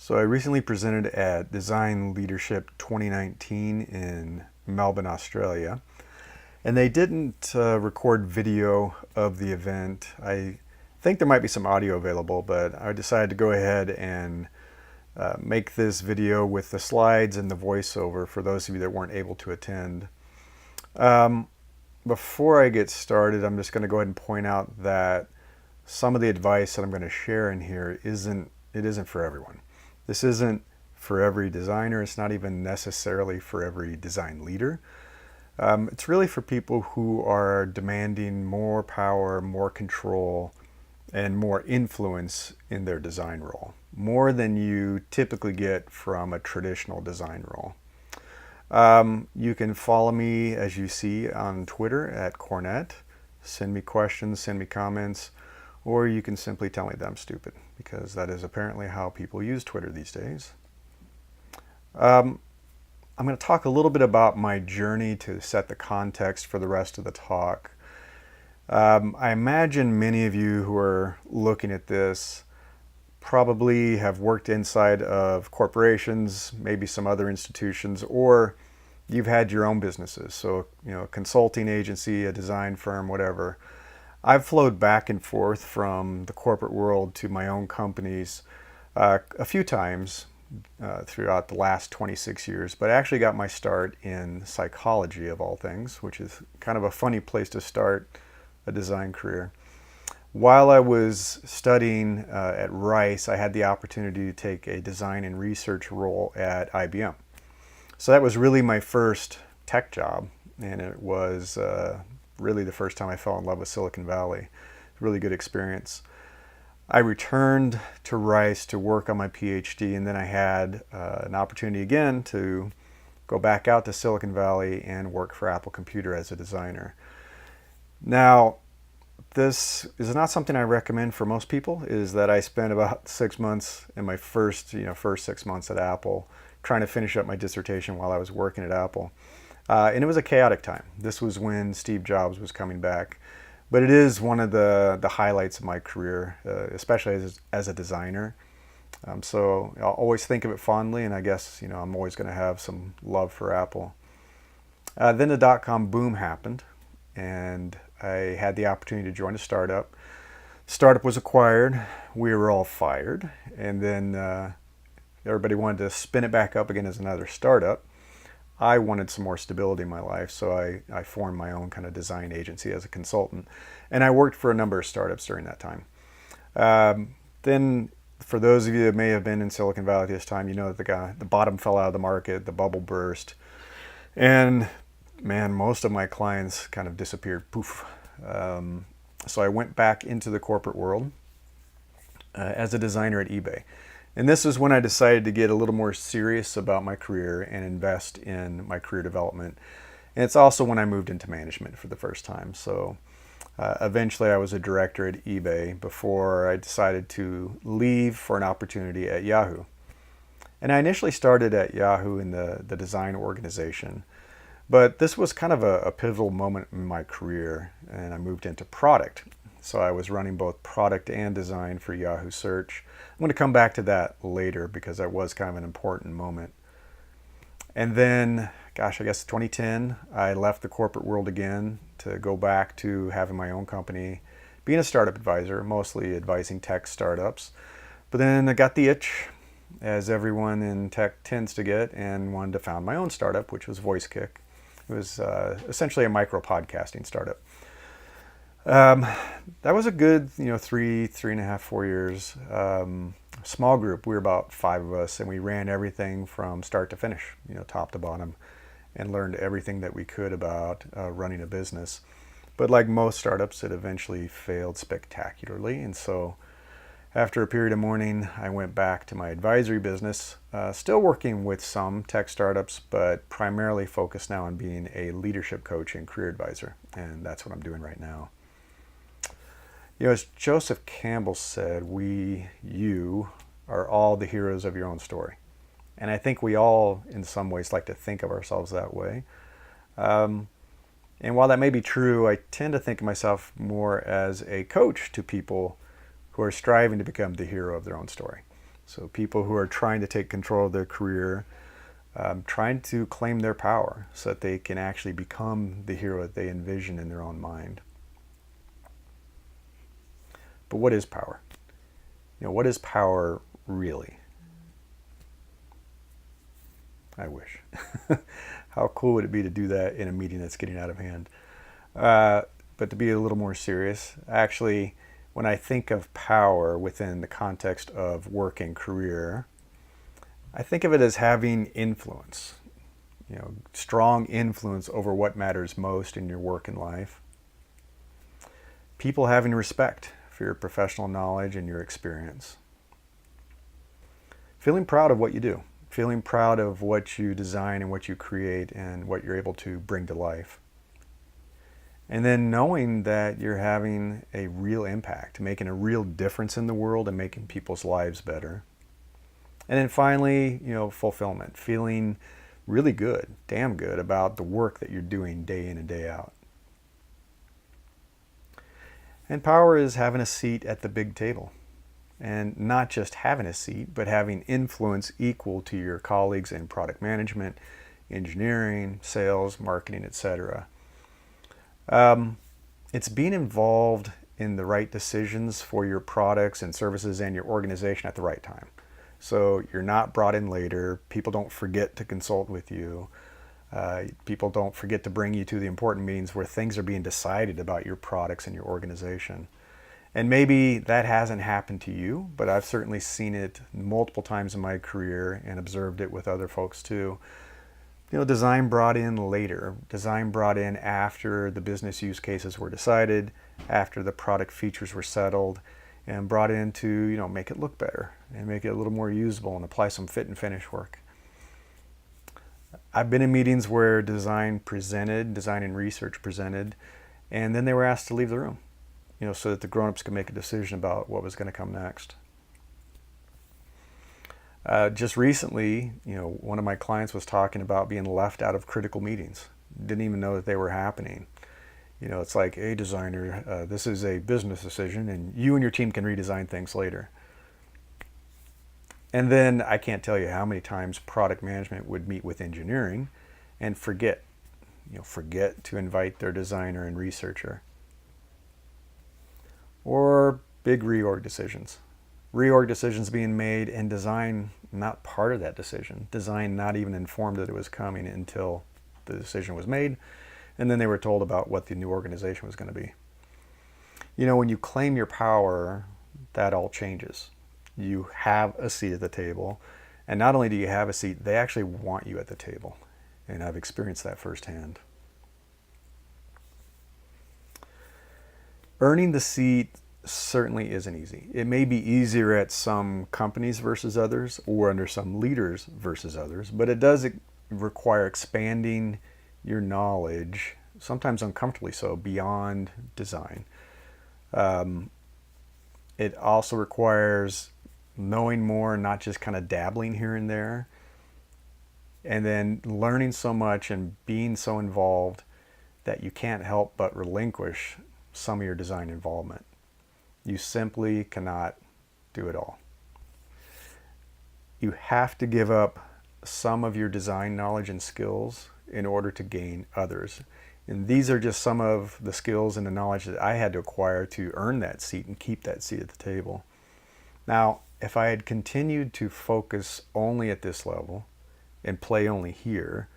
So I recently presented at Design Leadership 2019 in Melbourne, Australia, and they didn't record video of the event. I think there might be some audio available, but I decided to go ahead and make this video with the slides and the voiceover for those of you that weren't able to attend. Before I get started, I'm just going to go ahead and point out that some of the advice that I'm going to share in here isn't for everyone. This isn't for every designer. It's not even necessarily for every design leader. It's really for people who are demanding more power, more control, and more influence in their design role, more than you typically get from a traditional design role. You can follow me, as you see, on Twitter at Cornett. Send me questions, send me comments, or you can simply tell me that I'm stupid, because that is apparently how people use Twitter these days. I'm going to talk a little bit about my journey to set the context for the rest of the talk. I imagine many of you who are looking at this probably have worked inside of corporations, maybe some other institutions, or you've had your own businesses. So, a consulting agency, a design firm, whatever. I've flowed back and forth from the corporate world to my own companies a few times throughout the last 26 years, but I actually got my start in psychology, of all things, which is kind of a funny place to start a design career. While I was studying at Rice, I had the opportunity to take a design and research role at IBM. So that was really my first tech job, and it was really the first time I fell in love with Silicon Valley. Really good experience. I returned to Rice to work on my PhD, and then I had an opportunity again to go back out to Silicon Valley and work for Apple Computer as a designer. Now, this is not something I recommend for most people, is that I spent about 6 months in my first 6 months at Apple trying to finish up my dissertation while I was working at Apple. And it was a chaotic time. This was when Steve Jobs was coming back. But it is one of the highlights of my career, especially as a designer. So I'll always think of it fondly, and I guess I'm always going to have some love for Apple. Then the dot-com boom happened, and I had the opportunity to join a startup. Startup was acquired. We were all fired, and then everybody wanted to spin it back up again as another startup. I wanted some more stability in my life, so I formed my own kind of design agency as a consultant, and I worked for a number of startups during that time. Then, for those of you that may have been in Silicon Valley at this time, you know that the bottom fell out of the market, the bubble burst, and man, most of my clients kind of disappeared, poof. So I went back into the corporate world as a designer at eBay. And this is when I decided to get a little more serious about my career and invest in my career development. And it's also when I moved into management for the first time. So eventually I was a director at eBay before I decided to leave for an opportunity at Yahoo. And I initially started at Yahoo in the design organization. But this was kind of a pivotal moment in my career, and I moved into product. So I was running both product and design for Yahoo Search. I'm going to come back to that later because that was kind of an important moment. And then, I guess 2010, I left the corporate world again to go back to having my own company, being a startup advisor, mostly advising tech startups. But then I got the itch, as everyone in tech tends to get, and wanted to found my own startup, which was VoiceKick. It was essentially a micro podcasting startup. That was a good, 3.5, 4 years. Small group. We were about 5 of us, and we ran everything from start to finish, top to bottom, and learned everything that we could about running a business. But like most startups, it eventually failed spectacularly, and so after a period of mourning, I went back to my advisory business, still working with some tech startups, but primarily focused now on being a leadership coach and career advisor, and that's what I'm doing right now. As Joseph Campbell said, you are all the heroes of your own story. And I think we all, in some ways, like to think of ourselves that way. And while that may be true, I tend to think of myself more as a coach to people who are striving to become the hero of their own story. So people who are trying to take control of their career, trying to claim their power so that they can actually become the hero that they envision in their own mind. But what is power? What is power really? I wish. How cool would it be to do that in a meeting that's getting out of hand? But to be a little more serious, actually, when I think of power within the context of work and career, I think of it as having influence, strong influence over what matters most in your work and life. People having respect for your professional knowledge and your experience. Feeling proud of what you do, feeling proud of what you design and what you create and what you're able to bring to life. And then knowing that you're having a real impact, making a real difference in the world and making people's lives better. And then finally, fulfillment, feeling really good, damn good about the work that you're doing day in and day out. And power is having a seat at the big table. And not just having a seat, but having influence equal to your colleagues in product management, engineering, sales, marketing, etc. It's being involved in the right decisions for your products and services and your organization at the right time. So you're not brought in later. People don't forget to consult with you. People don't forget to bring you to the important meetings where things are being decided about your products and your organization. And maybe that hasn't happened to you, but I've certainly seen it multiple times in my career and observed it with other folks too. Design brought in later, design brought in after the business use cases were decided, after the product features were settled, and brought in to, make it look better and make it a little more usable and apply some fit and finish work. I've been in meetings where design and research presented, and then they were asked to leave the room, so that the grown-ups could make a decision about what was going to come next. Just recently, one of my clients was talking about being left out of critical meetings. Didn't even know that they were happening. It's like, hey, designer, this is a business decision, and you and your team can redesign things later. And then I can't tell you how many times product management would meet with engineering and forget to invite their designer and researcher. Or big reorg decisions. Reorg decisions being made and design not part of that decision. Design not even informed that it was coming until the decision was made, and then they were told about what the new organization was going to be. When you claim your power, that all changes. You have a seat at the table, and not only do you have a seat, they actually want you at the table, and I've experienced that firsthand. Earning the seat certainly isn't easy. It may be easier at some companies versus others, or under some leaders versus others, but it does require expanding your knowledge, sometimes uncomfortably so, beyond design. It also requires knowing more, not just kind of dabbling here and there, and then learning so much and being so involved that you can't help but relinquish some of your design involvement. You simply cannot do it all. You have to give up some of your design knowledge and skills in order to gain others. And these are just some of the skills and the knowledge that I had to acquire to earn that seat and keep that seat at the table. Now, if I had continued to focus only at this level and play only here,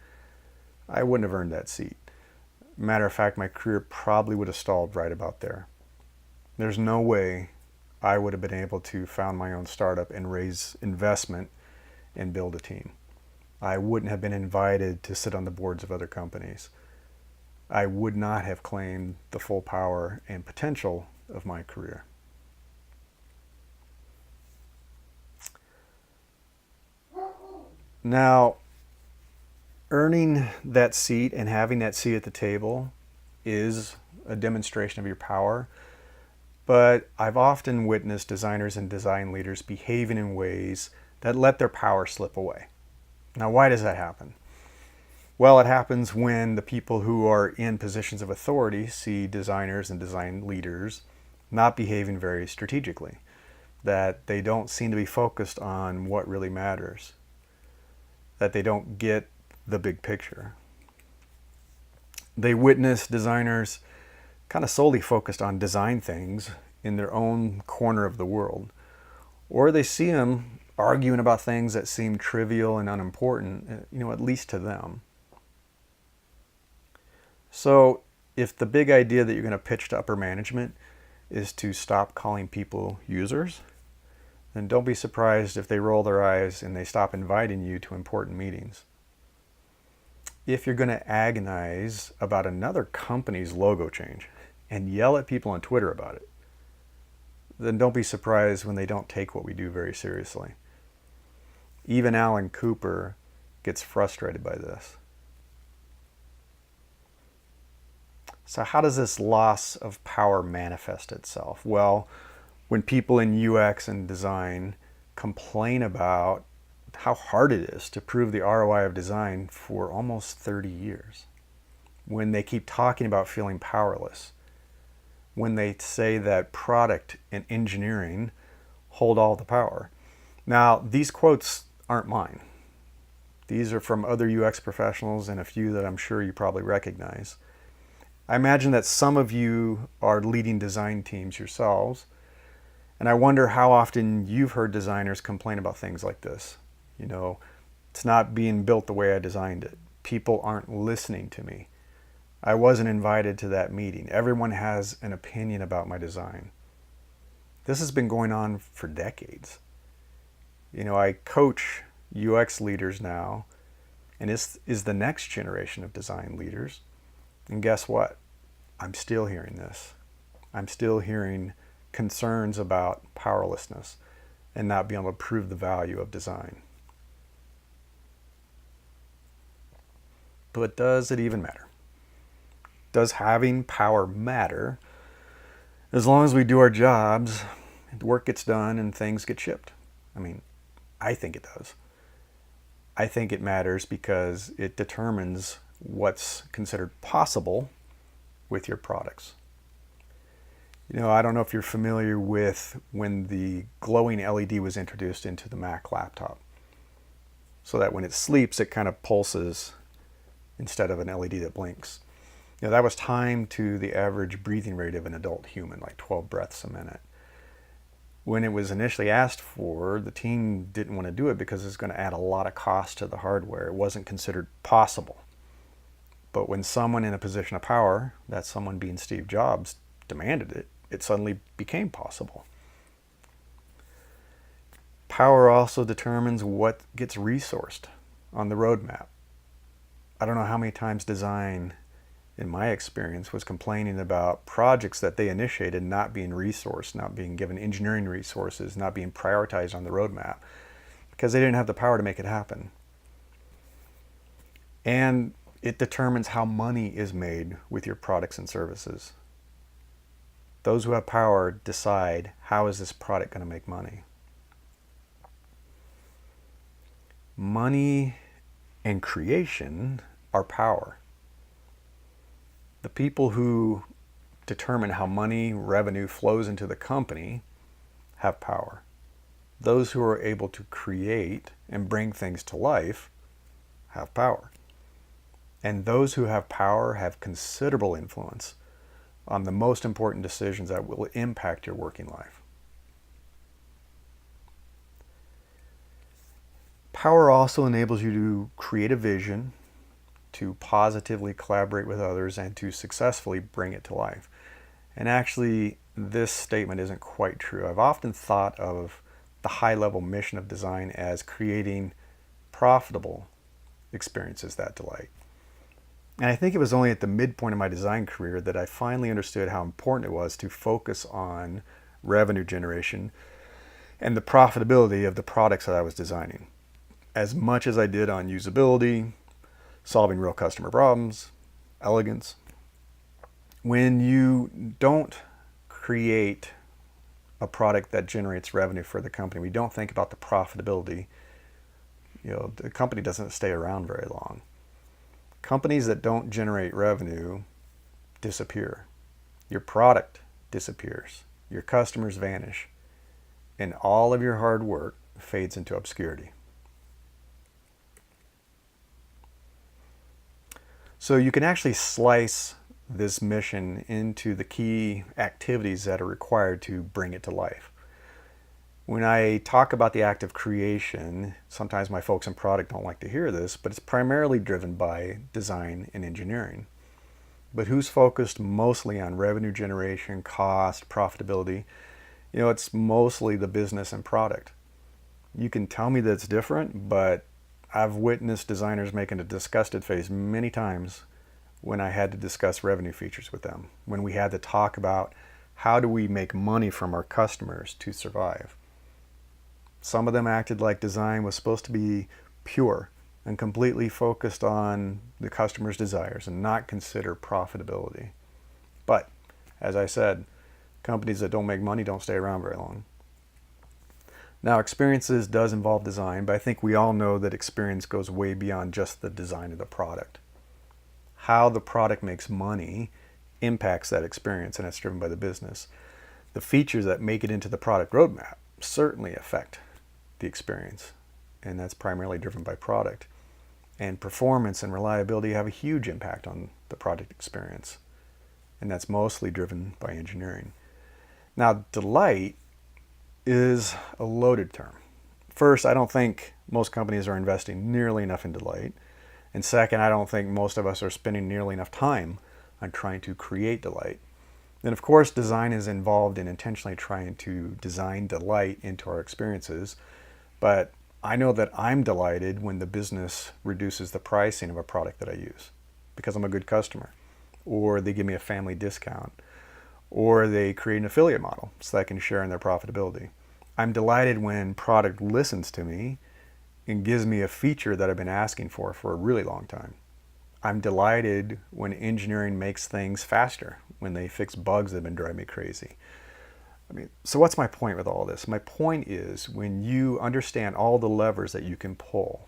I wouldn't have earned that seat. Matter of fact, my career probably would have stalled right about there. There's no way I would have been able to found my own startup and raise investment and build a team. I wouldn't have been invited to sit on the boards of other companies. I would not have claimed the full power and potential of my career. Now, earning that seat and having that seat at the table is a demonstration of your power, but I've often witnessed designers and design leaders behaving in ways that let their power slip away. Now, why does that happen? Well, it happens when the people who are in positions of authority see designers and design leaders not behaving very strategically. that they don't seem to be focused on what really matters, that they don't get the big picture. They witness designers kind of solely focused on design things in their own corner of the world, or they see them arguing about things that seem trivial and unimportant, at least to them. So if the big idea that you're going to pitch to upper management is to stop calling people users, then don't be surprised if they roll their eyes and they stop inviting you to important meetings. If you're going to agonize about another company's logo change and yell at people on Twitter about it, then don't be surprised when they don't take what we do very seriously. Even Alan Cooper gets frustrated by this. So how does this loss of power manifest itself? Well, when people in UX and design complain about how hard it is to prove the ROI of design for almost 30 years, when they keep talking about feeling powerless, when they say that product and engineering hold all the power. Now, these quotes aren't mine. These are from other UX professionals and a few that I'm sure you probably recognize. I imagine that some of you are leading design teams yourselves, and I wonder how often you've heard designers complain about things like this. It's not being built the way I designed it. People aren't listening to me. I wasn't invited to that meeting. Everyone has an opinion about my design. This has been going on for decades. I coach UX leaders now, and this is the next generation of design leaders. And guess what? I'm still hearing this. I'm still hearing concerns about powerlessness and not being able to prove the value of design. But does it even matter? Does having power matter as long as we do our jobs, the work gets done, and things get shipped? I think it does. I think it matters because it determines what's considered possible with your products. I don't know if you're familiar with when the glowing LED was introduced into the Mac laptop, so that when it sleeps, it kind of pulses instead of an LED that blinks. That was timed to the average breathing rate of an adult human, like 12 breaths a minute. When it was initially asked for, the team didn't want to do it because it's going to add a lot of cost to the hardware. It wasn't considered possible. But when someone in a position of power, that someone being Steve Jobs, demanded it, it suddenly became possible. Power also determines what gets resourced on the roadmap. I don't know how many times design, in my experience, was complaining about projects that they initiated not being resourced, not being given engineering resources, not being prioritized on the roadmap because they didn't have the power to make it happen. And it determines how money is made with your products and services. Those who have power decide, how is this product going to make money? Money and creation are power. The people who determine how money, revenue flows into the company have power. Those who are able to create and bring things to life have power. And those who have power have considerable influence on the most important decisions that will impact your working life. Power also enables you to create a vision, to positively collaborate with others, and to successfully bring it to life. And actually, this statement isn't quite true. I've often thought of the high-level mission of design as creating profitable experiences that delight. And I think it was only at the midpoint of my design career that I finally understood how important it was to focus on revenue generation and the profitability of the products that I was designing, as much as I did on usability, solving real customer problems, elegance. When you don't create a product that generates revenue for the company, we don't think about the profitability, the company doesn't stay around very long. Companies that don't generate revenue disappear. Your product disappears. Your customers vanish. and all of your hard work fades into obscurity. So you can actually slice this mission into the key activities that are required to bring it to life. When I talk about the act of creation, sometimes my folks in product don't like to hear this, but it's primarily driven by design and engineering. But who's focused mostly on revenue generation, cost, profitability? It's mostly the business and product. You can tell me that it's different, but I've witnessed designers making a disgusted face many times when I had to discuss revenue features with them, when we had to talk about how do we make money from our customers to survive. Some of them acted like design was supposed to be pure and completely focused on the customer's desires and not consider profitability. But, as I said, companies that don't make money don't stay around very long. Now, experiences does involve design, but I think we all know that experience goes way beyond just the design of the product. How the product makes money impacts that experience, and it's driven by the business. The features that make it into the product roadmap certainly affect the experience, and that's primarily driven by product. And performance and reliability have a huge impact on the product experience, and that's mostly driven by engineering. Now, delight is a loaded term. First, I don't think most companies are investing nearly enough in delight. And second, I don't think most of us are spending nearly enough time on trying to create delight. And of course, design is involved in intentionally trying to design delight into our experiences. But I know that I'm delighted when the business reduces the pricing of a product that I use because I'm a good customer, or they give me a family discount, or they create an affiliate model so that I can share in their profitability. I'm delighted when product listens to me and gives me a feature that I've been asking for a really long time. I'm delighted when engineering makes things faster, when they fix bugs that have been driving me crazy. So what's my point with all this? My point is when you understand all the levers that you can pull,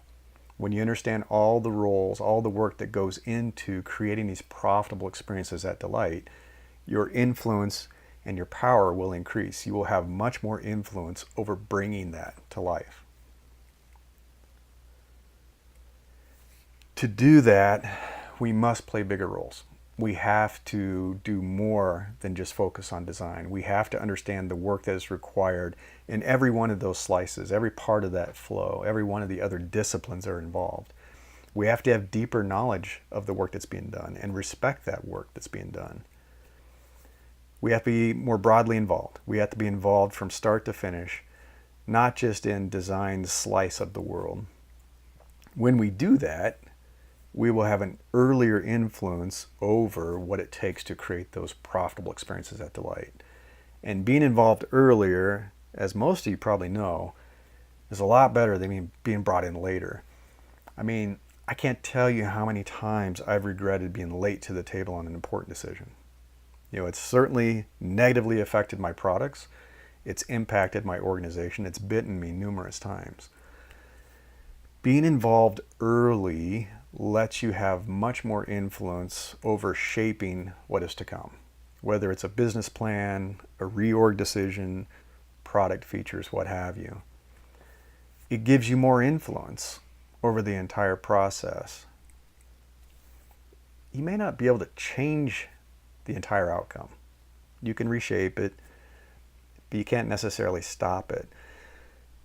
when you understand all the roles, all the work that goes into creating these profitable experiences at delight, your influence and your power will increase. You will have much more influence over bringing that to life. To do that, we must play bigger roles. We have to do more than just focus on design. We have to understand the work that is required in every one of those slices, every part of that flow, every one of the other disciplines that are involved. We have to have deeper knowledge of the work that's being done and respect that work that's being done. We have to be more broadly involved. We have to be involved from start to finish, not just in design's slice of the world. When we do that, we will have an earlier influence over what it takes to create those profitable experiences at delight. And being involved earlier, as most of you probably know, is a lot better than being brought in later. I can't tell you how many times I've regretted being late to the table on an important decision. It's certainly negatively affected my products. It's impacted my organization. It's bitten me numerous times. Being involved early lets you have much more influence over shaping what is to come, whether it's a business plan, a reorg decision, product features, what have you. It gives you more influence over the entire process. You may not be able to change the entire outcome. You can reshape it, but you can't necessarily stop it.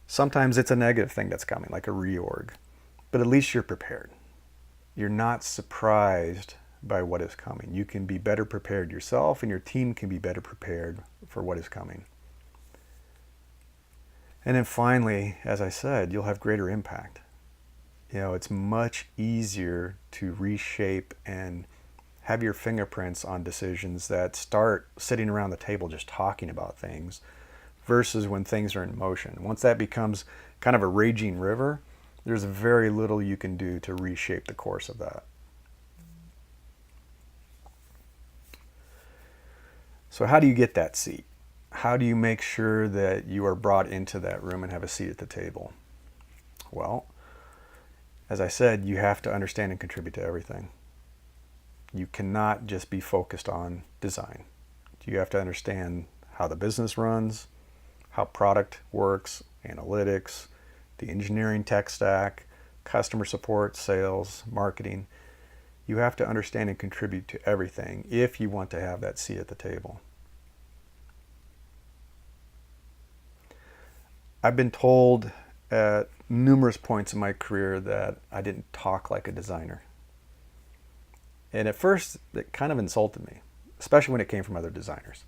Sometimes it's a negative thing that's coming, like a reorg, but at least you're prepared. You're not surprised by what is coming. You can be better prepared yourself, and your team can be better prepared for what is coming. And then finally, as I said, you'll have greater impact. It's much easier to reshape and have your fingerprints on decisions that start sitting around the table just talking about things versus when things are in motion. Once that becomes kind of a raging river, there's very little you can do to reshape the course of that. So how do you get that seat? How do you make sure that you are brought into that room and have a seat at the table? Well, as I said, you have to understand and contribute to everything. You cannot just be focused on design. You have to understand how the business runs, how product works, analytics, the engineering tech stack, customer support, sales, marketing. You have to understand and contribute to everything if you want to have that seat at the table. I've been told at numerous points in my career that I didn't talk like a designer. And at first, it kind of insulted me, especially when it came from other designers.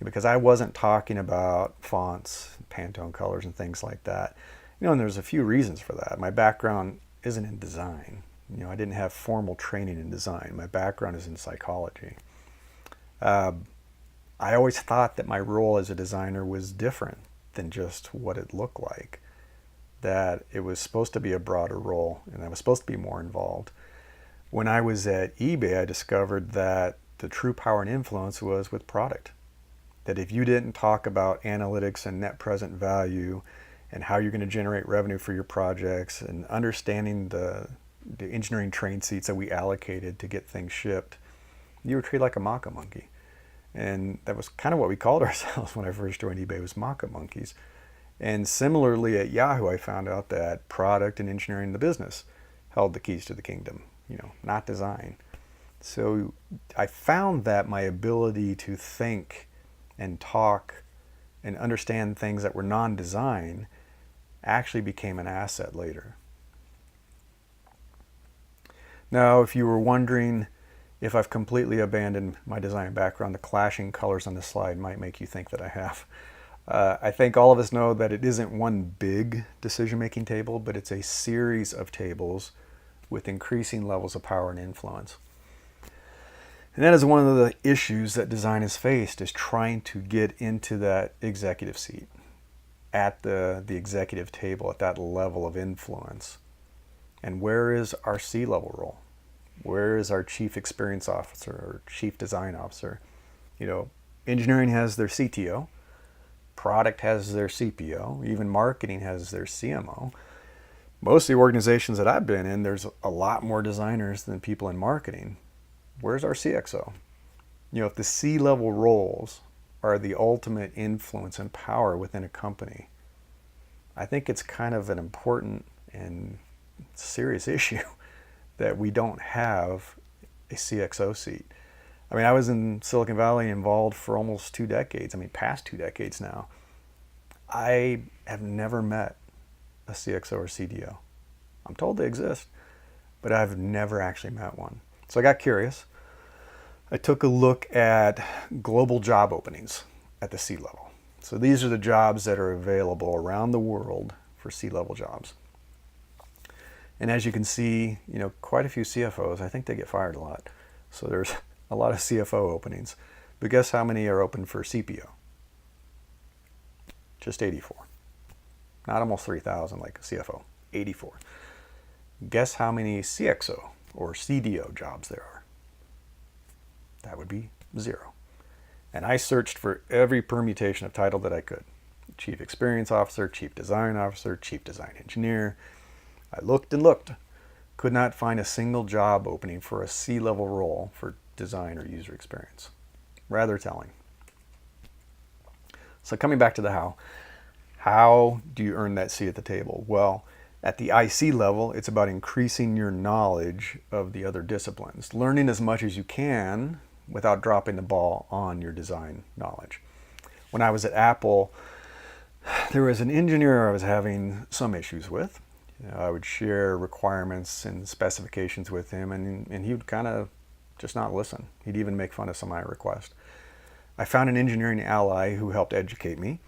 Because I wasn't talking about fonts, Pantone colors, and things like that. And there's a few reasons for that. My background isn't in design. I didn't have formal training in design. My background is in psychology. I always thought that my role as a designer was different than just what it looked like. That it was supposed to be a broader role, and I was supposed to be more involved. When I was at eBay, I discovered that the true power and influence was with product. That if you didn't talk about analytics and net present value and how you're going to generate revenue for your projects and understanding the engineering train seats that we allocated to get things shipped, you were treated like a maca monkey. And that was kind of what we called ourselves when I first joined eBay, was maca monkeys. And similarly at Yahoo, I found out that product and engineering the business held the keys to the kingdom, not design. So I found that my ability to think and talk and understand things that were non-design actually became an asset later. Now, if you were wondering if I've completely abandoned my design background, the clashing colors on this slide might make you think that I have. I think all of us know that it isn't one big decision-making table, but it's a series of tables with increasing levels of power and influence. And that is one of the issues that design has faced, is trying to get into that executive seat, at the executive table, at that level of influence. And where is our C-level role? Where is our chief experience officer or chief design officer? Engineering has their CTO, product has their CPO, even marketing has their CMO. Most of the organizations that I've been in, there's a lot more designers than people in marketing. Where's our CXO? If the C-level roles are the ultimate influence and power within a company, I think it's kind of an important and serious issue that we don't have a CXO seat. I was in Silicon Valley involved for almost 2 decades. Past 2 decades now. I have never met a CXO or CDO. I'm told they exist, but I've never actually met one. So I got curious. I took a look at global job openings at the C-level. So these are the jobs that are available around the world for C-level jobs. And as you can see, quite a few CFOs, I think they get fired a lot. So there's a lot of CFO openings. But guess how many are open for CPO? Just 84. Not almost 3,000 like a CFO, 84. Guess how many CXO or CDO jobs there are? That would be 0. And I searched for every permutation of title that I could. Chief Experience Officer, Chief Design Officer, Chief Design Engineer. I looked and looked. Could not find a single job opening for a C-level role for design or user experience. Rather telling. So coming back to the how. How do you earn that seat at the table? Well, at the IC level, it's about increasing your knowledge of the other disciplines. Learning as much as you can without dropping the ball on your design knowledge. When I was at Apple, there was an engineer I was having some issues with. I would share requirements and specifications with him, and he would kind of just not listen. He'd even make fun of some of my requests. I found an engineering ally who helped educate me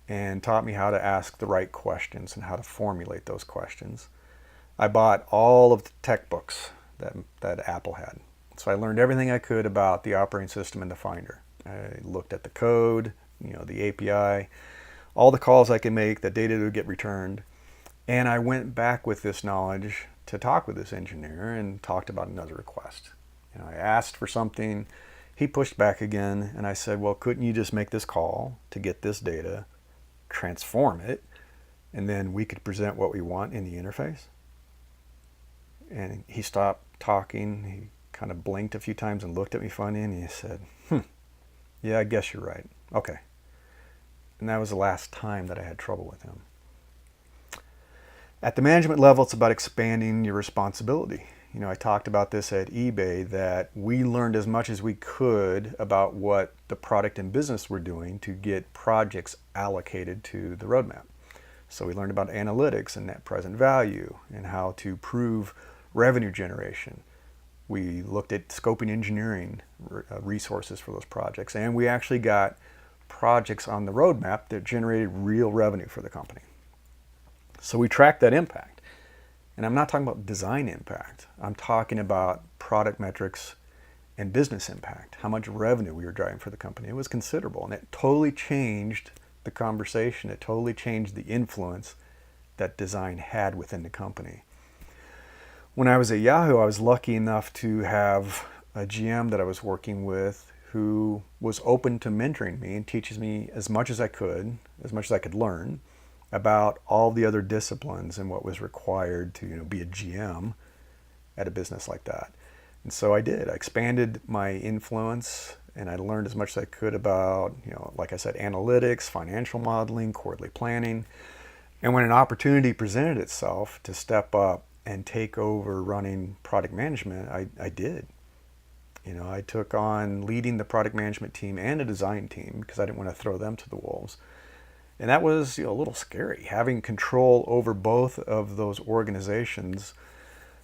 and taught me how to ask the right questions and how to formulate those questions. I bought all of the tech books that Apple had. So I learned everything I could about the operating system and the Finder. I looked at the code, the API, all the calls I could make, the data that would get returned. And I went back with this knowledge to talk with this engineer and talked about another request. I asked for something, he pushed back again, and I said, well, couldn't you just make this call to get this data, transform it, and then we could present what we want in the interface? And he stopped talking, he kind of blinked a few times and looked at me funny, and he said, yeah, I guess you're right. Okay. And that was the last time that I had trouble with him. At the management level, it's about expanding your responsibility. I talked about this at eBay, that we learned as much as we could about what the product and business were doing to get projects allocated to the roadmap. So we learned about analytics and net present value and how to prove revenue generation. We looked at scoping engineering resources for those projects, and we actually got projects on the roadmap that generated real revenue for the company. So we tracked that impact. And I'm not talking about design impact. I'm talking about product metrics and business impact, how much revenue we were driving for the company. It was considerable, and it totally changed the conversation. It totally changed the influence that design had within the company. When I was at Yahoo, I was lucky enough to have a GM that I was working with who was open to mentoring me and teaches me as much as I could learn about all the other disciplines and what was required to be a GM at a business like that. And so I did. I expanded my influence, and I learned as much as I could about, like I said, analytics, financial modeling, quarterly planning. And when an opportunity presented itself to step up and take over running product management, I did. I took on leading the product management team and a design team because I didn't want to throw them to the wolves. And that was a little scary. Having control over both of those organizations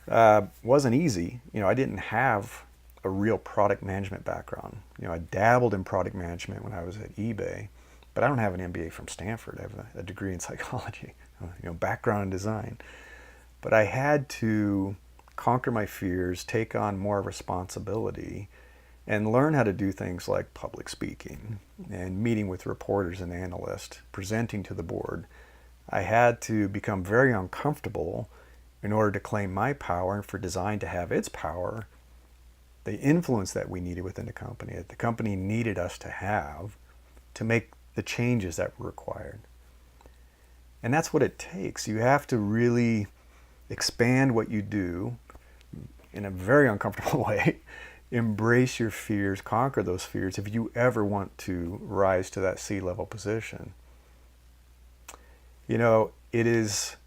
wasn't easy. I didn't have a real product management background. I dabbled in product management when I was at eBay, but I don't have an MBA from Stanford. I have a degree in psychology, background in design. But I had to conquer my fears, take on more responsibility, and learn how to do things like public speaking and meeting with reporters and analysts, presenting to the board. I had to become very uncomfortable in order to claim my power and for design to have its power, the influence that we needed within the company, that the company needed us to have to make the changes that were required. And that's what it takes. You have to really expand what you do in a very uncomfortable way. Embrace your fears, conquer those fears if you ever want to rise to that C-level position. It is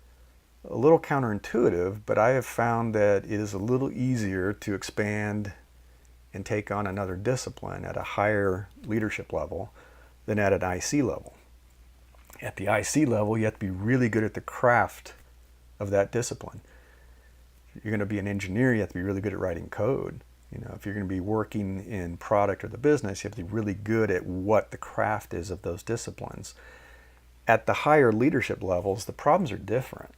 a little counterintuitive, but I have found that it is a little easier to expand and take on another discipline at a higher leadership level than at an IC level. At the IC level, you have to be really good at the craft of that discipline. If you're going to be an engineer, you have to be really good at writing code. If you're going to be working in product or the business, you have to be really good at what the craft is of those disciplines. At the higher leadership levels, the problems are different.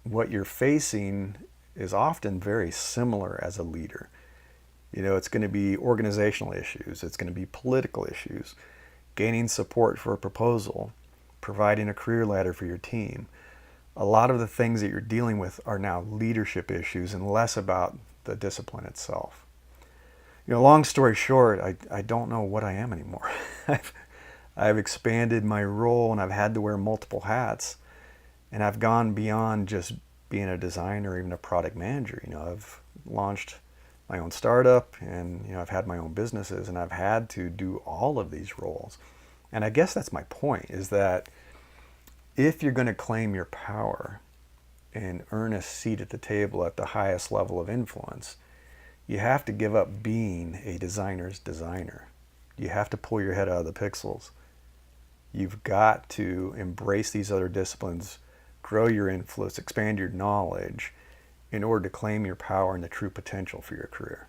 What you're facing is often very similar as a leader. It's going to be organizational issues. It's going to be political issues, gaining support for a proposal, providing a career ladder for your team. A lot of the things that you're dealing with are now leadership issues and less about the discipline itself. Long story short, I don't know what I am anymore. I've expanded my role and I've had to wear multiple hats, and I've gone beyond just being a designer or even a product manager. I've launched my own startup, and I've had my own businesses, and I've had to do all of these roles. And I guess that's my point, is that if you're going to claim your power and earn a seat at the table at the highest level of influence, you have to give up being a designer's designer. You have to pull your head out of the pixels. You've got to embrace these other disciplines, grow your influence, expand your knowledge in order to claim your power and the true potential for your career.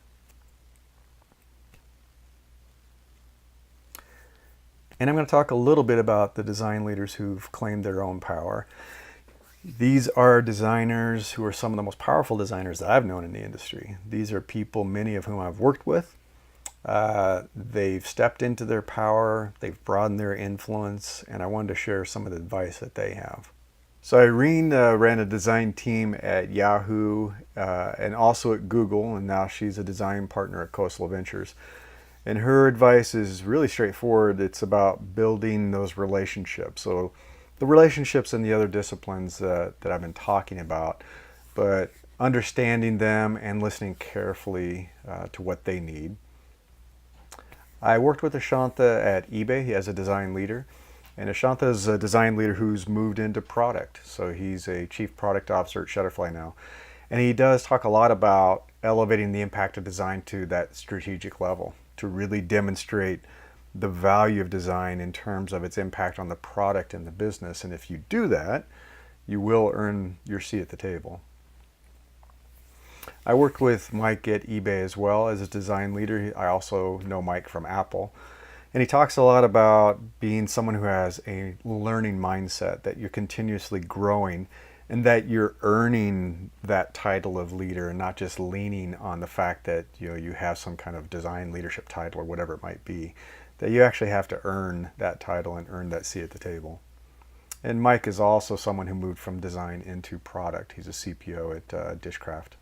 And I'm going to talk a little bit about the design leaders who've claimed their own power. These are designers who are some of the most powerful designers that I've known in the industry. These are people, many of whom I've worked with. They've stepped into their power, they've broadened their influence, and I wanted to share some of the advice that they have. So Irene ran a design team at Yahoo and also at Google, and now she's a design partner at Coastal Ventures. And her advice is really straightforward. It's about building those relationships. So the relationships in the other disciplines that I've been talking about, but understanding them and listening carefully to what they need. I worked with Ashanta at eBay as a design leader, And Ashantha is a design leader who's moved into product. So he's a chief product officer at Shutterfly now. And he does talk a lot about elevating the impact of design to that strategic level to really demonstrate the value of design in terms of its impact on the product and the business. And if you do that, you will earn your seat at the table. I worked with Mike at eBay as well as a design leader. I also know Mike from Apple. And he talks a lot about being someone who has a learning mindset, that you're continuously growing and that you're earning that title of leader and not just leaning on the fact that you have some kind of design leadership title or whatever it might be, that you actually have to earn that title and earn that seat at the table. And Mike is also someone who moved from design into product. He's a CPO at Dishcraft.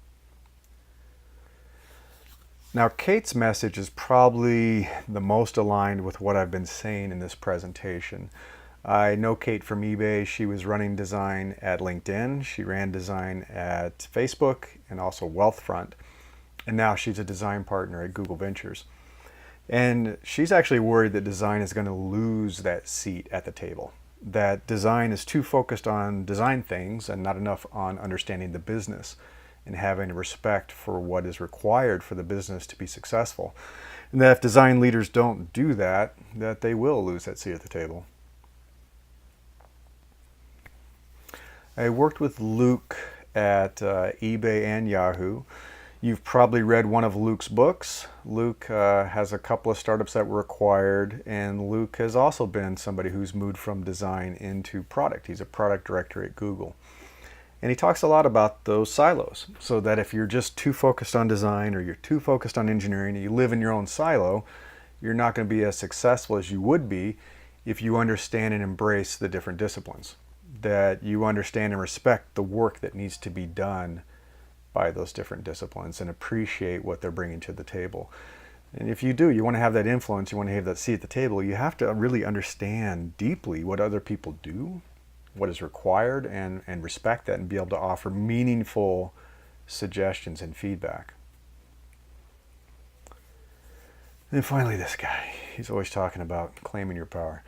Now, Kate's message is probably the most aligned with what I've been saying in this presentation. I know Kate from eBay. She was running design at LinkedIn. She ran design at Facebook and also Wealthfront. And now she's a design partner at Google Ventures. And she's actually worried that design is going to lose that seat at the table. That design is too focused on design things and not enough on understanding the business and having respect for what is required for the business to be successful. And that if design leaders don't do that, that they will lose that seat at the table. I worked with Luke at eBay and Yahoo. You've probably read one of Luke's books. Luke has a couple of startups that were acquired, and Luke has also been somebody who's moved from design into product. He's a product director at Google. And he talks a lot about those silos, so that if you're just too focused on design or you're too focused on engineering and you live in your own silo, you're not going to be as successful as you would be if you understand and embrace the different disciplines, that you understand and respect the work that needs to be done by those different disciplines and appreciate what they're bringing to the table. And if you do, you want to have that influence, you want to have that seat at the table, you have to really understand deeply what other people do, what is required, and respect that and be able to offer meaningful suggestions and feedback. And finally, this guy, he's always talking about claiming your power.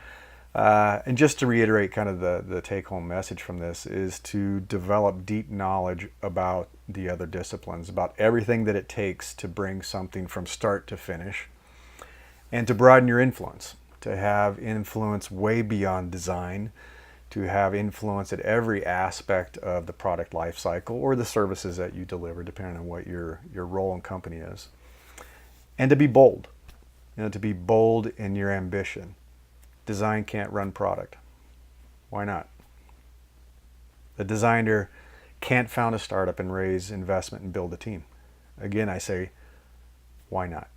And just to reiterate kind of the take-home message from this is to develop deep knowledge about the other disciplines, about everything that it takes to bring something from start to finish, and to broaden your influence, to have influence way beyond design, to have influence at every aspect of the product life cycle or the services that you deliver, depending on what your role and company is. And to be bold, to be bold in your ambition. Design can't run product. Why not? The designer can't found a startup and raise investment and build a team. Again, I say, why not?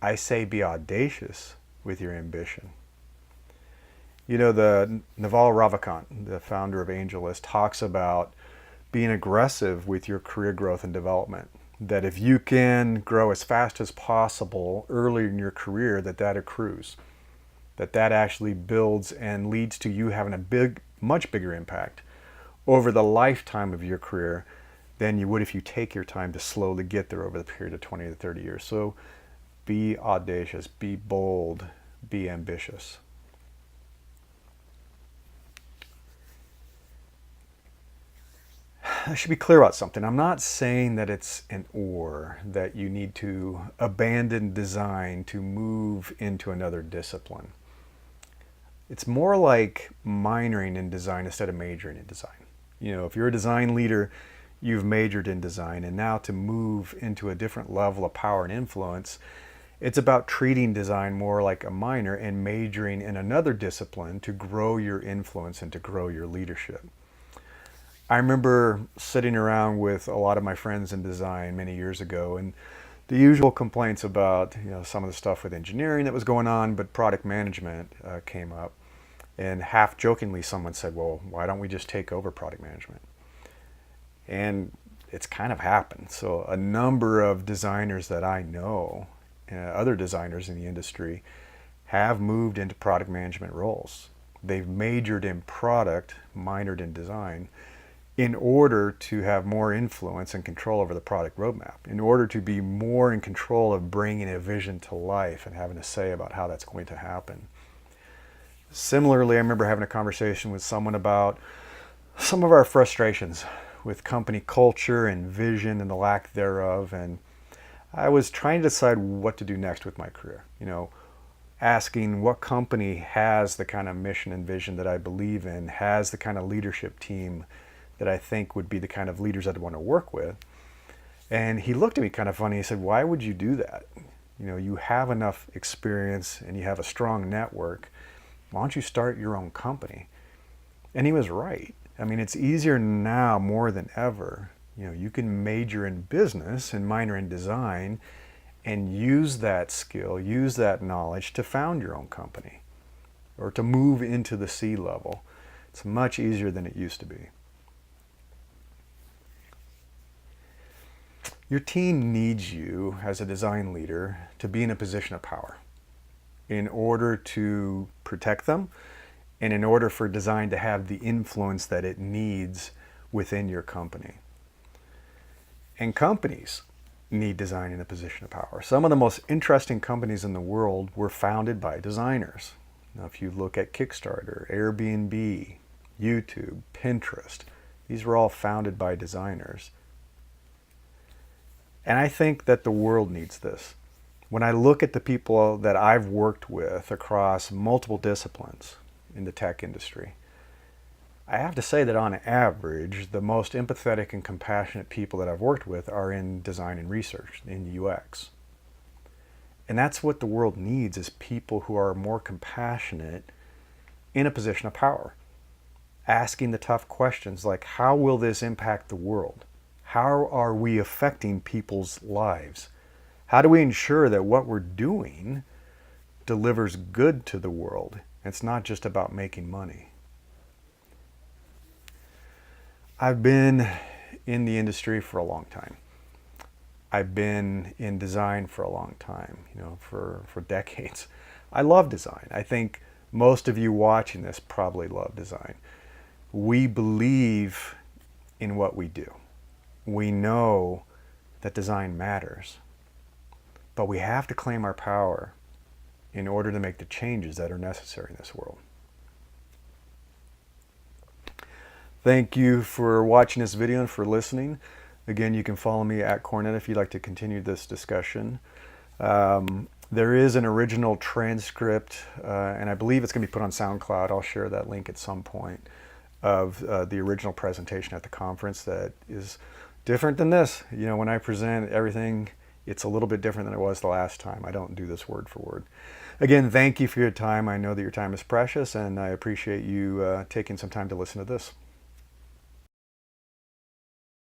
I say be audacious with your ambition. The Naval Ravikant, the founder of AngelList, talks about being aggressive with your career growth and development. That if you can grow as fast as possible early in your career, that accrues. That actually builds and leads to you having a much bigger impact over the lifetime of your career than you would if you take your time to slowly get there over the period of 20 to 30 years. So be audacious, be bold, be ambitious. I should be clear about something. I'm not saying that it's an or, that you need to abandon design to move into another discipline. It's more like minoring in design instead of majoring in design. If you're a design leader, you've majored in design, and now to move into a different level of power and influence, it's about treating design more like a minor and majoring in another discipline to grow your influence and to grow your leadership. I remember sitting around with a lot of my friends in design many years ago, and the usual complaints about some of the stuff with engineering that was going on, but product management came up. And half jokingly, someone said, well, why don't we just take over product management? And it's kind of happened. So a number of designers that I know, other designers in the industry, have moved into product management roles. They've majored in product, minored in design, in order to have more influence and control over the product roadmap, in order to be more in control of bringing a vision to life and having a say about how that's going to happen. Similarly, I remember having a conversation with someone about some of our frustrations with company culture and vision and the lack thereof. And I was trying to decide what to do next with my career. Asking what company has the kind of mission and vision that I believe in, has the kind of leadership team that I think would be the kind of leaders I'd want to work with. And he looked at me kind of funny. He said, "Why would you do that? You have enough experience and you have a strong network. Why don't you start your own company?" And he was right. I mean, it's easier now more than ever. You can major in business and minor in design and use that skill, use that knowledge to found your own company or to move into the C-level. It's much easier than it used to be. Your team needs you as a design leader to be in a position of power in order to protect them and in order for design to have the influence that it needs within your company. And companies need design in a position of power. Some of the most interesting companies in the world were founded by designers. Now, if you look at Kickstarter, Airbnb, YouTube, Pinterest, these were all founded by designers. And I think that the world needs this. When I look at the people that I've worked with across multiple disciplines in the tech industry, I have to say that on average, the most empathetic and compassionate people that I've worked with are in design and research, in UX. And that's what the world needs, is people who are more compassionate in a position of power. Asking the tough questions like, how will this impact the world? How are we affecting people's lives? How do we ensure that what we're doing delivers good to the world? It's not just about making money. I've been in the industry for a long time. I've been in design for a long time, for decades. I love design. I think most of you watching this probably love design. We believe in what we do. We know that design matters, but we have to claim our power in order to make the changes that are necessary in this world. Thank you for watching this video and for listening. Again, you can follow me at Cornet if you'd like to continue this discussion. There is an original transcript, and I believe it's going to be put on SoundCloud. I'll share that link at some point, of the original presentation at the conference that is different than this. When I present everything, it's a little bit different than it was the last time. I don't do this word for word. Again, thank you for your time. I know that your time is precious, and I appreciate you taking some time to listen to this.